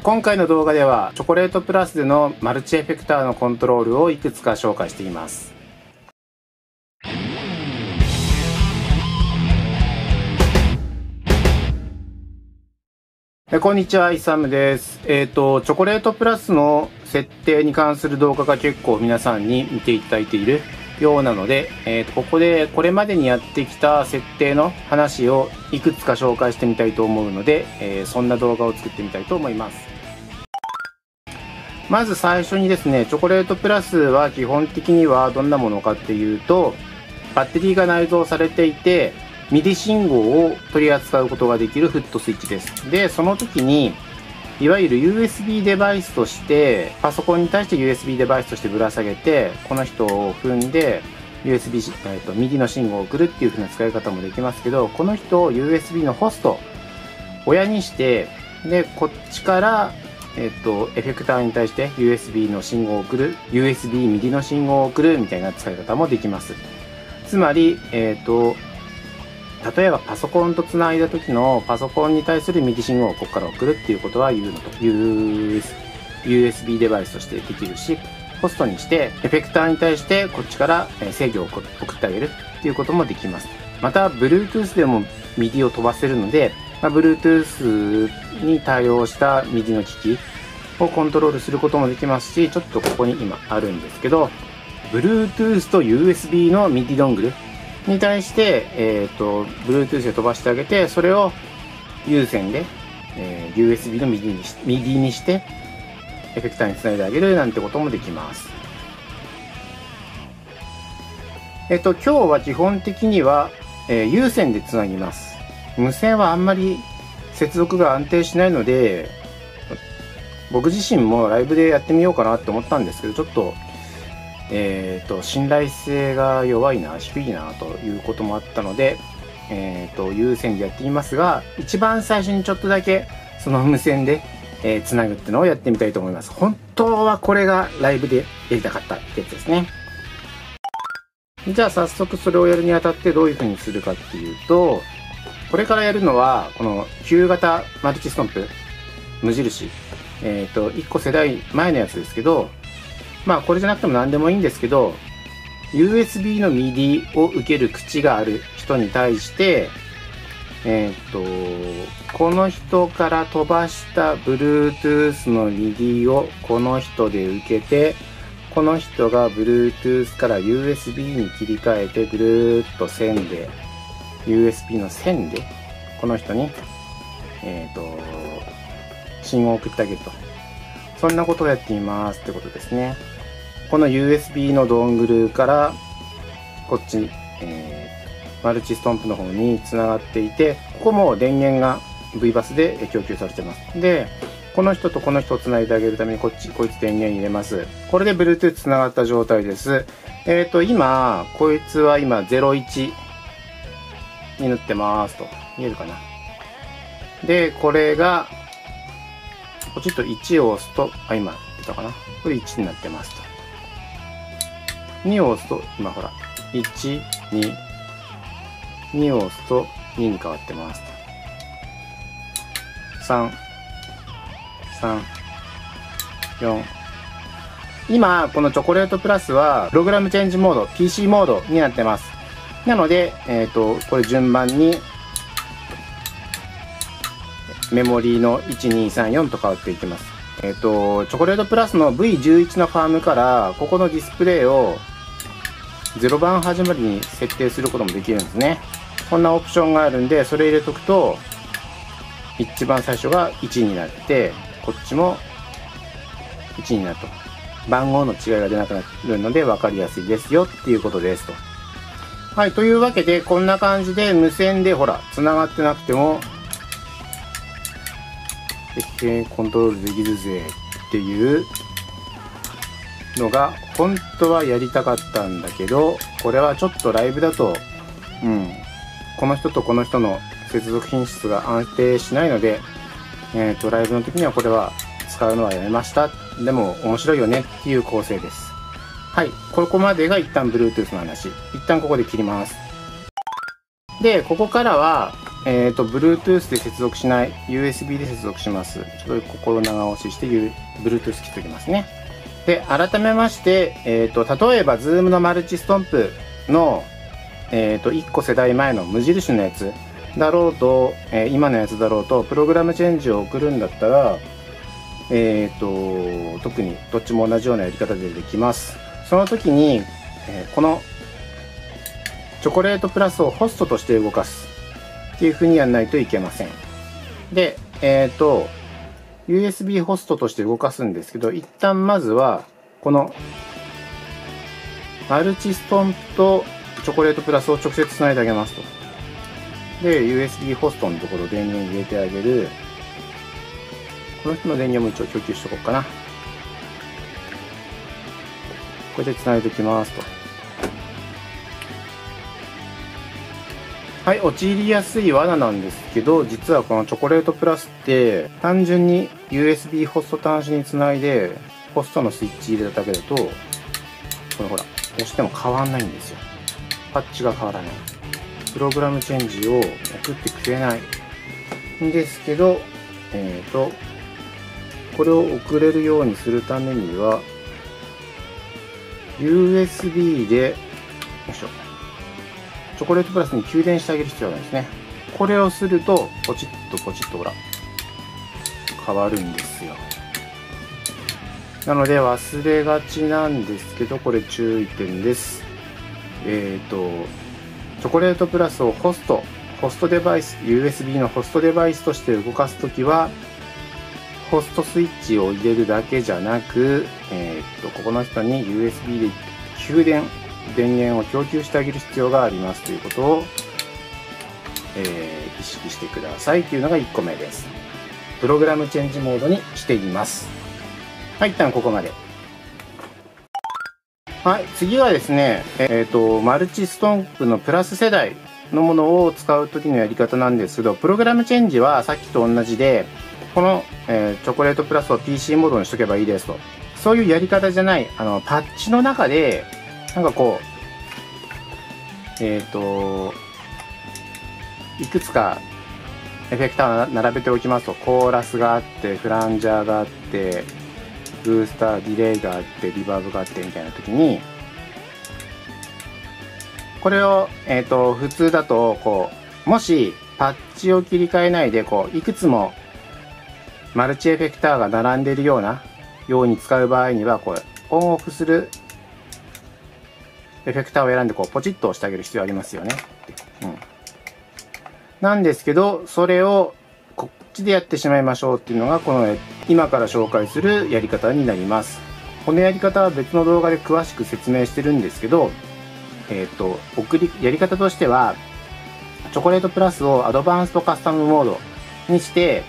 今回の動画ではチョコレートプラスでのマルチエフェクターのコントロールをいくつか紹介しています。こんにちは、イサムです。チョコレートプラスの設定に関する動画が結構皆さんに見ていただいているようなので、ここでこれまでにやってきた設定の話をいくつか紹介してみたいと思うので、そんな動画を作ってみたいと思います。まず最初にですね、チョコレートプラスは基本的にはどんなものかっていうと、バッテリーが内蔵されていて、MIDI 信号を取り扱うことができるフットスイッチです。で、その時に、いわゆる USB デバイスとして、パソコンに対して USB デバイスとしてぶら下げて、この人を踏んで、MIDI の信号を送るっていう風な使い方もできますけど、この人を USB のホスト、親にして、で、こっちから、エフェクターに対して USB の信号を送る、USB MIDI の信号を送るみたいな使い方もできます。つまり、例えばパソコンとつないだ時のパソコンに対する MIDI 信号をここから送るっていうことは言うのと USB デバイスとしてできるし、ホストにしてエフェクターに対してこっちから制御を送ってあげるっていうこともできます。また Bluetooth でも MIDI を飛ばせるので、Bluetooth に対応した MIDI の機器をコントロールすることもできますし、ちょっとここに今あるんですけど、Bluetooth と USB の MIDI ドングルに対して、Bluetooth で飛ばしてあげて、それを有線で、USB の MIDI にして、エフェクターにつないであげるなんてこともできます。今日は基本的には、有線でつなぎます。無線はあんまり接続が安定しないので、僕自身もライブでやってみようかなって思ったんですけど、ちょっと信頼性が弱いな、低いなということもあったので、有線でやってみますが、一番最初にちょっとだけその無線で、つなぐっていうのをやってみたいと思います。本当はこれがライブでやりたかったってやつですね。じゃあ早速それをやるにあたってどういう風にするかっていうと、これからやるのはこの旧型マルチストンプ無印、1個世代前のやつですけど、これじゃなくても何でもいいんですけど、USB の MIDI を受ける口がある人に対して、この人から飛ばした Bluetooth の MIDI をこの人で受けて、この人が Bluetooth から USB に切り替えてぐるーっと線で、USB の線でこの人に、信号を送ってあげると。そんなことをやってみますってことですね。この USB のドングルからこっちに、マルチストンプの方につながっていて、ここも電源が V バスで供給されてます。で、この人とこの人をつないであげるためにこいつ電源入れます。これで Bluetooth つながった状態です。今、こいつは今01になってますと。見えるかな。で、これが、ポチッと1を押すと、今出たかな。これ1になってますと。2を押すと、今ほら、1、2、2を押すと2に変わってますと。3、3、4。今、このチョコレートプラスは、プログラムチェンジモード、PC モードになってます。なので、これ順番に、メモリーの1、2、3、4と変わっていきます。チョコレートプラスの V11 のファームから、ここのディスプレイを0番始まりに設定することもできるんですね。こんなオプションがあるんで、それ入れとくと、一番最初が1になって、こっちも1になると。番号の違いが出なくなるので分かりやすいですよっていうことですと。はい、というわけで、こんな感じで無線でほら、繋がってなくても、コントロールできるぜっていうのが本当はやりたかったんだけど、これはちょっとライブだと、この人とこの人の接続品質が安定しないので、ライブの時にはこれは使うのはやめました。でも面白いよねっていう構成です。はい、ここまでが一旦 Bluetooth の話。一旦ここで切ります。で、ここからは、Bluetooth で接続しない USB で接続します。ちょっと心長押しして Bluetooth 切っておきますね。で、改めまして、例えば Zoom のマルチストンプの、1個世代前の無印のやつだろうと、今のやつだろうと、プログラムチェンジを送るんだったら、特にどっちも同じようなやり方でできます。その時に、このチョコレートプラスをホストとして動かすっていう風にやらないといけません。で、USB ホストとして動かすんですけど、一旦まずは、この、マルチストンプとチョコレートプラスを直接つないであげますと。で、USB ホストのところ電源入れてあげる。この人の電源も一応供給しとこうかな。これでつないでおきますと。はい、陥りやすい罠なんですけど、実はこのチョコレートプラスって単純に USB ホスト端子につないでホストのスイッチ入れただけだと、これほら押しても変わんないんですよ。パッチが変わらない。プログラムチェンジを送ってくれないんですけど、これを送れるようにするためには USB で、よいしょ、チョコレートプラスに給電してあげる必要があるんですね。これをすると、ポチッとポチッとほら、変わるんですよ。なので忘れがちなんですけど、これ注意点です。チョコレートプラスをホストデバイス、USB のホストデバイスとして動かすときは、ホストスイッチを入れるだけじゃなく、ここの人に USB で給電源を供給してあげる必要がありますということを、意識してくださいというのが1個目です。プログラムチェンジモードにしています。はい、一旦ここまで。はい、次はですね、マルチストンプのプラス世代のものを使う時のやり方なんですけど、プログラムチェンジはさっきと同じで、この、チョコレートプラスを PC モードにしとけばいいですと。そういうやり方じゃない、パッチの中で、なんかこう、いくつかエフェクターを並べておきますと、コーラスがあって、フランジャーがあって、ブースター、ディレイがあって、リバーブがあってみたいな時に、これを、普通だと、こう、もしパッチを切り替えないで、こう、いくつもマルチエフェクターが並んでいるように使う場合には、こう、オンオフするエフェクターを選んで、こう、ポチッと押してあげる必要ありますよね。なんですけど、それをこっちでやってしまいましょうっていうのが、この今から紹介するやり方になります。このやり方は別の動画で詳しく説明してるんですけど、やり方としては、チョコレートプラスをアドバンストカスタムモードにして、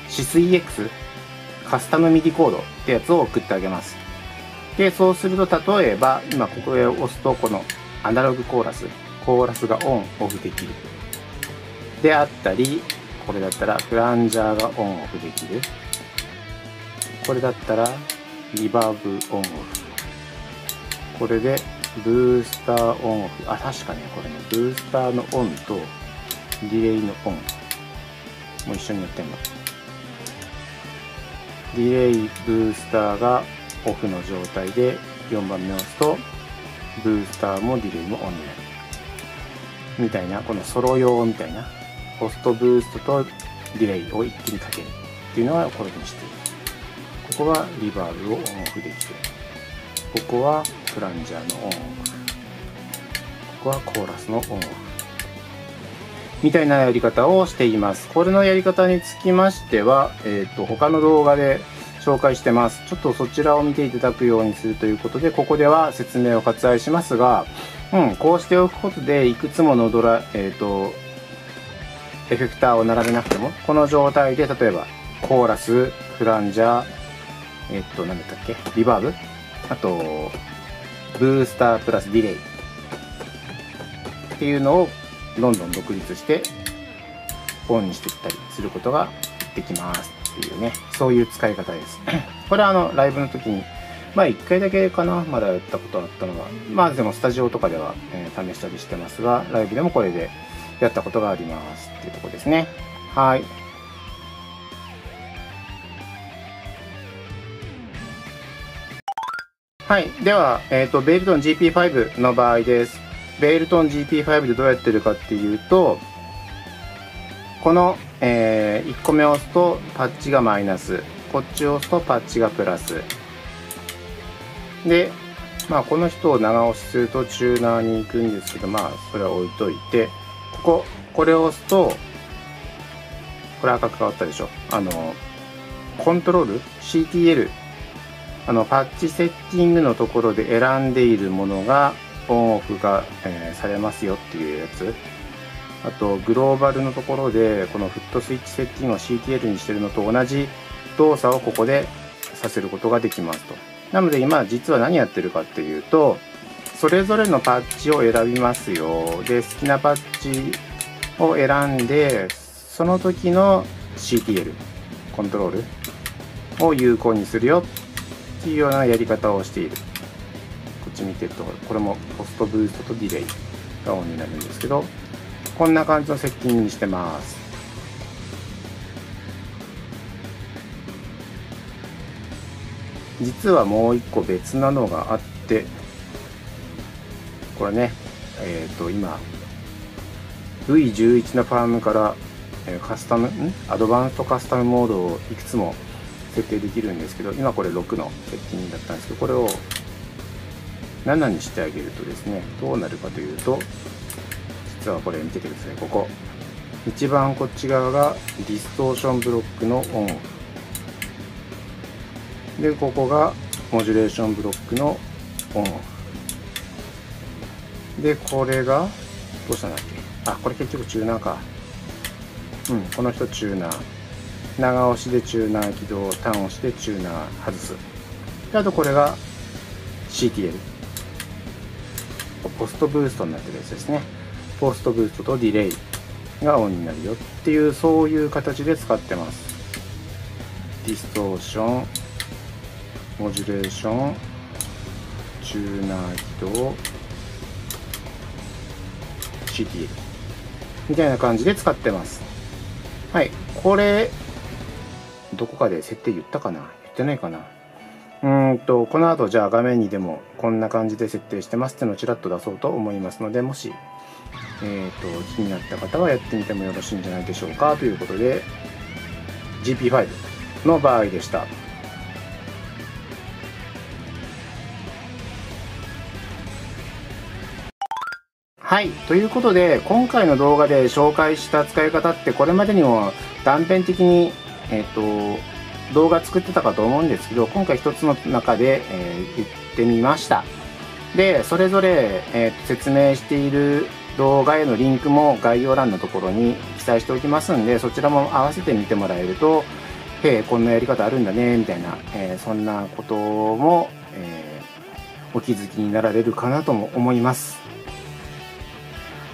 SysEX カスタムミディコードってやつを送ってあげます。で、そうすると、例えば、今ここへ押すと、このアナログコーラスがオン、オフできる。であったり、これだったらフランジャーがオン、オフできる。これだったらリバーブオン、オフ。これでブースターオン、オフ。あ、確かにこれね、ブースターのオンとディレイのオンも一緒にやってんの。ディレイ、ブースターがオフの状態で4番目を押すと、ブースターもディレイもオンになる。みたいな、このソロ用みたいな、ホストブーストとディレイを一気にかけるっていうのはこれにしている。ここはリバーブをオンオフできて、ここはフランジャーのオンオフ、ここはコーラスのオンオフみたいなやり方をしています。これのやり方につきましては、他の動画で紹介してます。ちょっとそちらを見ていただくようにするということで、ここでは説明を割愛しますが、こうしておくことで、いくつものエフェクターを並べなくても、この状態で、例えば、コーラス、フランジャー、何だったっけ、リバーブ、あと、ブースタープラスディレイっていうのをどんどん独立してオンにしていったりすることができますっていうね、そういう使い方です。これはライブの時に、1回だけかな、まだやったことあったのは、でもスタジオとかでは、試したりしてますが、ライブでもこれでやったことがありますっていうところですね。はい。はい。では、ベイルトン GP5 の場合です。ベイルトン GP5 でどうやってるかっていうと、この、1個目を押すとパッチがマイナス。こっちを押すとパッチがプラス。で、まあ、この人を長押しするとチューナーに行くんですけど、まあ、それは置いといて、これを押すと、これ赤く変わったでしょ。コントロール CTL、パッチセッティングのところで選んでいるものが、オンオフが、されますよっていうやつ。あと、グローバルのところで、このフットスイッチセッティングを CTL にしてるのと同じ動作をここでさせることができますと。なので今実は何やってるかっていうと、それぞれのパッチを選びますよ。で、好きなパッチを選んで、その時の CTL、コントロールを有効にするよっていうようなやり方をしている。こっち見てると、これもポストブーストとディレイがオンになるんですけど、こんな感じのセッティングにしてます。実はもう一個別なのがあって、これね、今 V11 のファームからアドバンストカスタムモードをいくつも設定できるんですけど、今これ6のセッティングだったんですけど、これを7にしてあげるとですね、どうなるかというと、実はこれ見ててください。ここ一番こっち側がディストーションブロックのオンオフで、ここがモジュレーションブロックのオンオフで、これがどうしたんだっけ。あ、これ結局チューナーか。この人チューナー、長押しでチューナー起動、単押しでチューナー外す。で、あとこれが CTL、 ポストブーストになってるやつですね。ポストブーストとディレイがオンになるよっていう、そういう形で使ってます。ディストーション、モジュレーション、チューナー起動、CTL みたいな感じで使ってます。はい。これどこかで設定言ったかな、言ってないかな。この後じゃあ画面にでもこんな感じで設定してますっていうのをちらっと出そうと思いますので、もし気になった方はやってみてもよろしいんじゃないでしょうかということで、 GP5 の場合でした。はい。ということで、今回の動画で紹介した使い方って、これまでにも断片的に、動画作ってたかと思うんですけど、今回一つの中で、言ってみました。で、それぞれ、説明している動画へのリンクも概要欄のところに記載しておきますんで、そちらも合わせて見てもらえると、こんなやり方あるんだね、みたいな、そんなことも、お気づきになられるかなとも思います。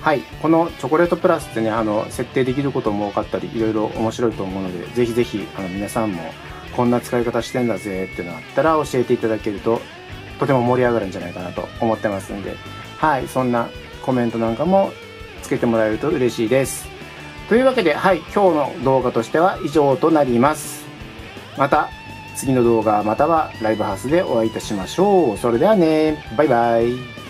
はい。このチョコレートプラスってね、設定できることも多かったり、いろいろ面白いと思うので、ぜひぜひ、皆さんも、こんな使い方してんだぜっていうのがあったら教えていただけると、とても盛り上がるんじゃないかなと思ってますんで、はい。そんなコメントなんかもつけてもらえると嬉しいです。というわけで、はい。今日の動画としては以上となります。また、次の動画またはライブハウスでお会いいたしましょう。それではね、バイバイ。